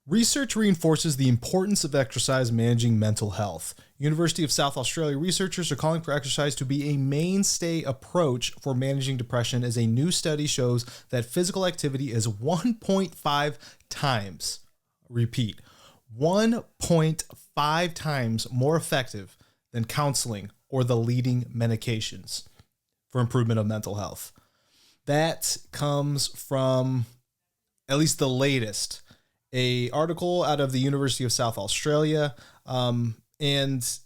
Research reinforces the importance of exercise in managing mental health. University of South Australia researchers are calling for exercise to be a mainstay approach for managing depression, as a new study shows that physical activity is 1.5 times, repeat, 1.5 times more effective than counseling or the leading medications for improvement of mental health. That comes from at least the latest, a article out of the University of South Australia. And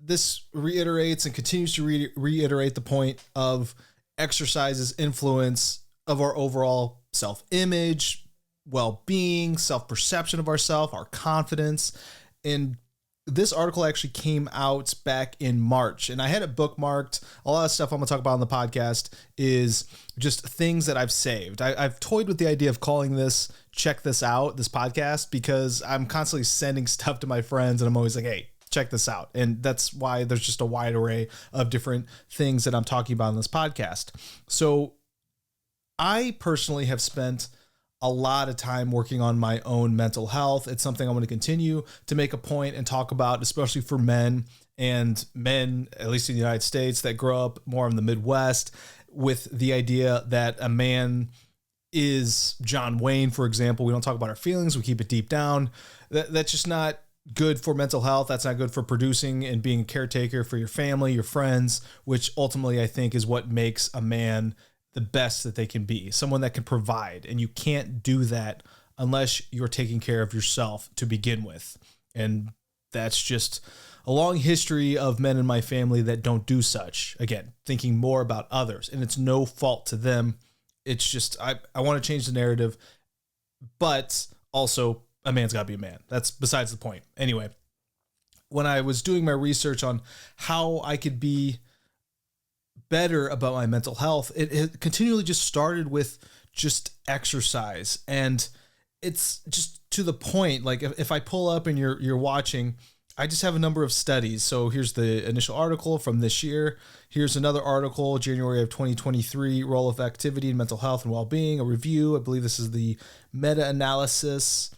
this reiterates and continues to reiterate the point of exercise's influence of our overall self-image, well-being, self-perception of ourselves, our confidence. And this article actually came out back in March, and I had it bookmarked. A lot of stuff I'm going to talk about on the podcast is just things that I've saved. I've toyed with the idea of calling this Check This Out, this podcast, because I'm constantly sending stuff to my friends, and I'm always like, hey, check this out. And that's why there's just a wide array of different things that I'm talking about in this podcast. So I personally have spent a lot of time working on my own mental health. It's something I want to continue to make a point and talk about, especially for men, at least in the United States, that grow up more in the Midwest with the idea that a man is John Wayne, for example. We don't talk about our feelings. We keep it deep down. That's just not good for mental health. That's not good for producing and being a caretaker for your family, your friends, which ultimately I think is what makes a man the best that they can be, someone that can provide. And you can't do that unless you're taking care of yourself to begin with. And that's just a long history of men in my family that don't do such. Again, thinking more about others, and it's no fault to them. It's just, I want to change the narrative, but also a man's got to be a man. That's besides the point. Anyway, when I was doing my research on how I could be better about my mental health, it continually just started with just exercise. And it's just to the point, like if I pull up and you're watching, I just have a number of studies. So here's the initial article from this year. Here's another article, January of 2023, role of activity in mental health and well-being, a review. I believe this is the meta-analysis.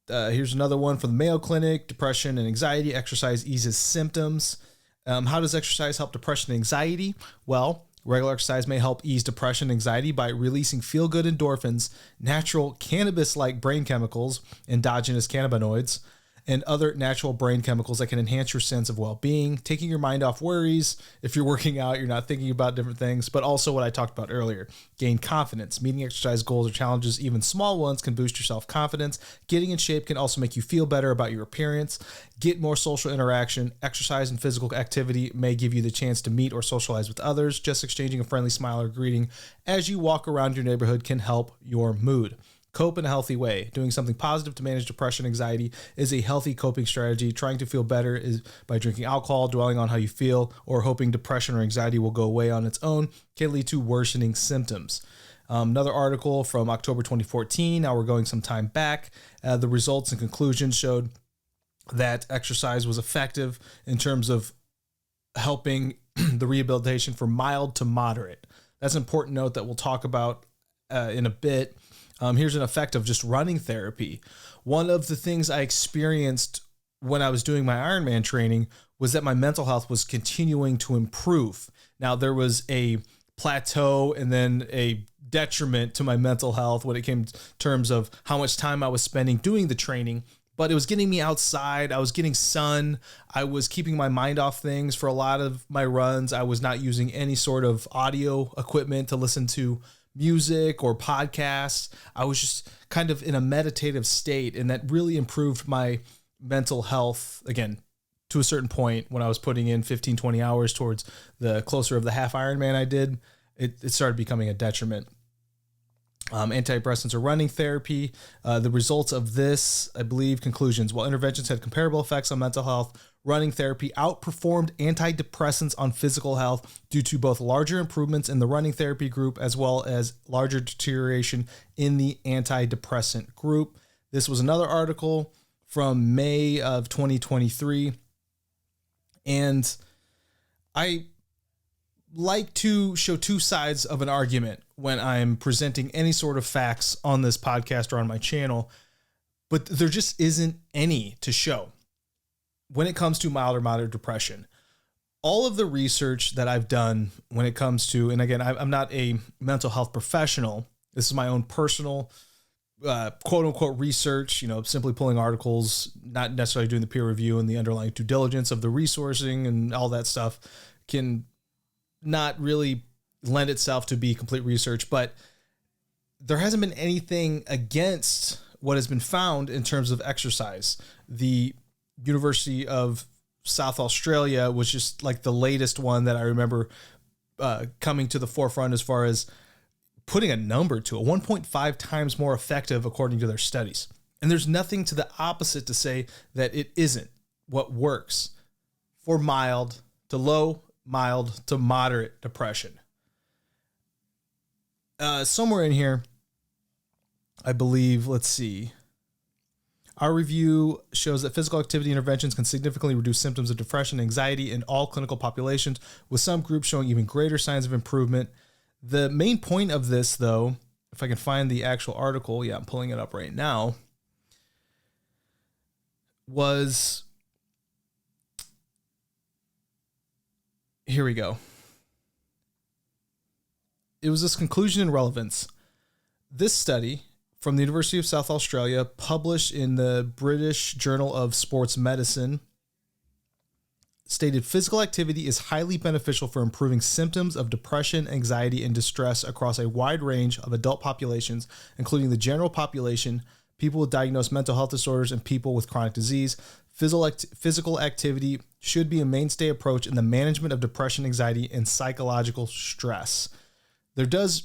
Here's another one from the Mayo Clinic, depression and anxiety, exercise eases symptoms. How does exercise help depression and anxiety? Well, regular exercise may help ease depression and anxiety by releasing feel-good endorphins, natural cannabis-like brain chemicals, endogenous cannabinoids, and other natural brain chemicals that can enhance your sense of well-being, taking your mind off worries. If you're working out, you're not thinking about different things, but also what I talked about earlier, gain confidence. Meeting exercise goals or challenges, even small ones, can boost your self-confidence. Getting in shape can also make you feel better about your appearance. Get more social interaction. Exercise and physical activity may give you the chance to meet or socialize with others. Just exchanging a friendly smile or greeting as you walk around your neighborhood can help your mood. Cope in a healthy way. Doing something positive to manage depression and anxiety is a healthy coping strategy. Trying to feel better is by drinking alcohol, dwelling on how you feel, or hoping depression or anxiety will go away on its own can lead to worsening symptoms. Another article from October 2014. Now we're going some time back. The results and conclusions showed that exercise was effective in terms of helping the rehabilitation from mild to moderate. That's an important note that we'll talk about in a bit. Here's an effect of just running therapy. One of the things I experienced when I was doing my Ironman training was that my mental health was continuing to improve. Now, there was a plateau and then a detriment to my mental health when it came to terms of how much time I was spending doing the training, but it was getting me outside. I was getting sun. I was keeping my mind off things for a lot of my runs. I was not using any sort of audio equipment to listen to music or podcasts. I was just kind of in a meditative state, and that really improved my mental health, again, to a certain point. When I was putting in 15, 20 hours towards the closer of the half Ironman I did, it started becoming a detriment. Antidepressants or running therapy. The results of this, I believe, conclusions. While interventions had comparable effects on mental health, running therapy outperformed antidepressants on physical health due to both larger improvements in the running therapy group as well as larger deterioration in the antidepressant group. This was another article from May of 2023. And I like to show two sides of an argument when I'm presenting any sort of facts on this podcast or on my channel. but there just isn't any to show when it comes to mild or moderate depression. All of the research that I've done when it comes to, and again, I'm not a mental health professional. This is my own personal quote unquote research, simply pulling articles, not necessarily doing the peer review and the underlying due diligence of the resourcing and all that stuff can not really lend itself to be complete research, but there hasn't been anything against what has been found in terms of exercise. The University of South Australia was just like the latest one that I remember coming to the forefront as far as putting a number to it, 1.5 times more effective according to their studies. And there's nothing to the opposite to say that it isn't what works for mild to low, mild to moderate depression. Somewhere in here, I believe, let's see. Our review shows that physical activity interventions can significantly reduce symptoms of depression and anxiety in all clinical populations, with some groups showing even greater signs of improvement. The main point of this, though, if I can find the actual article, I'm pulling it up right now, was, here we go. It was this conclusion and relevance. This study from the University of South Australia, published in the British Journal of Sports Medicine, stated physical activity is highly beneficial for improving symptoms of depression, anxiety, and distress across a wide range of adult populations, including the general population, people with diagnosed mental health disorders, and people with chronic disease. Physical activity should be a mainstay approach in the management of depression, anxiety, and psychological stress. There does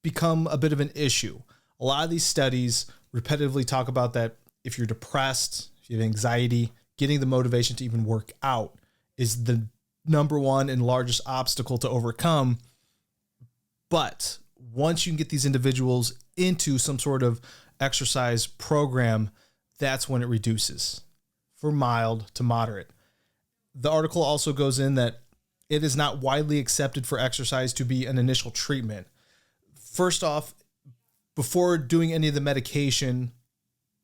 become a bit of an issue. A lot of these studies repetitively talk about that if you're depressed, if you have anxiety, getting the motivation to even work out is the number one and largest obstacle to overcome. But once you can get these individuals into some sort of exercise program, that's when it reduces for mild to moderate. The article also goes in that it is not widely accepted for exercise to be an initial treatment. First off, before doing any of the medication,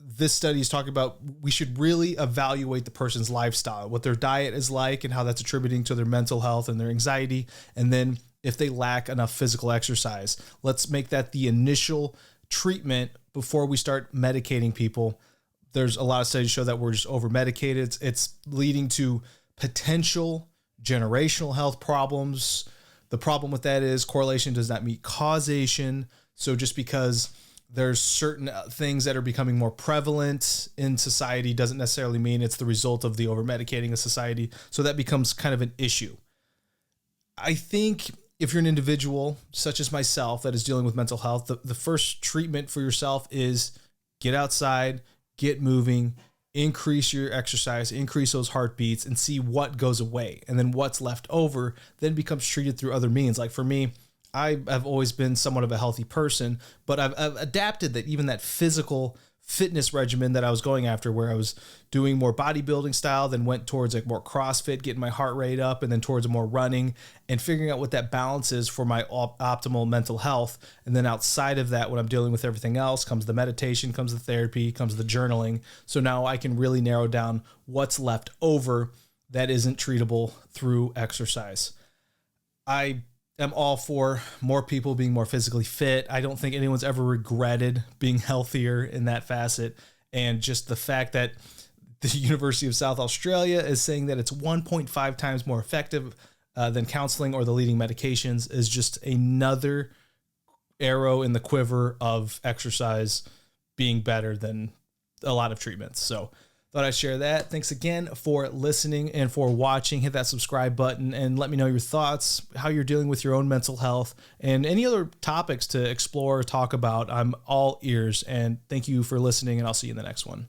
this study is talking about we should really evaluate the person's lifestyle, what their diet is like and how that's attributing to their mental health and their anxiety. And then if they lack enough physical exercise, let's make that the initial treatment before we start medicating people. There's a lot of studies show that we're just over medicated. It's leading to potential generational health problems. The problem with that is correlation does not meet causation. So just because there's certain things that are becoming more prevalent in society doesn't necessarily mean it's the result of the over-medicating of society. So that becomes kind of an issue. I think if you're an individual such as myself that is dealing with mental health, the first treatment for yourself is get outside, get moving, increase your exercise, increase those heartbeats, and see what goes away. And then what's left over then becomes treated through other means. Like for me, I have always been somewhat of a healthy person, but I've adapted that even that physical fitness regimen that I was going after, where I was doing more bodybuilding style, then went towards like more CrossFit, getting my heart rate up, and then towards more running and figuring out what that balance is for my optimal mental health. And then outside of that, when I'm dealing with everything else, comes the meditation, comes the therapy, comes the journaling. So now I can really narrow down what's left over that isn't treatable through exercise. I am all for more people being more physically fit. I don't think anyone's ever regretted being healthier in that facet. And just the fact that the University of South Australia is saying that it's 1.5 times more effective than counseling or the leading medications is just another arrow in the quiver of exercise being better than a lot of treatments. So thought I'd share that. Thanks again for listening and for watching. Hit that subscribe button and let me know your thoughts, how you're dealing with your own mental health, and any other topics to explore or talk about. I'm all ears, and thank you for listening, and I'll see you in the next one.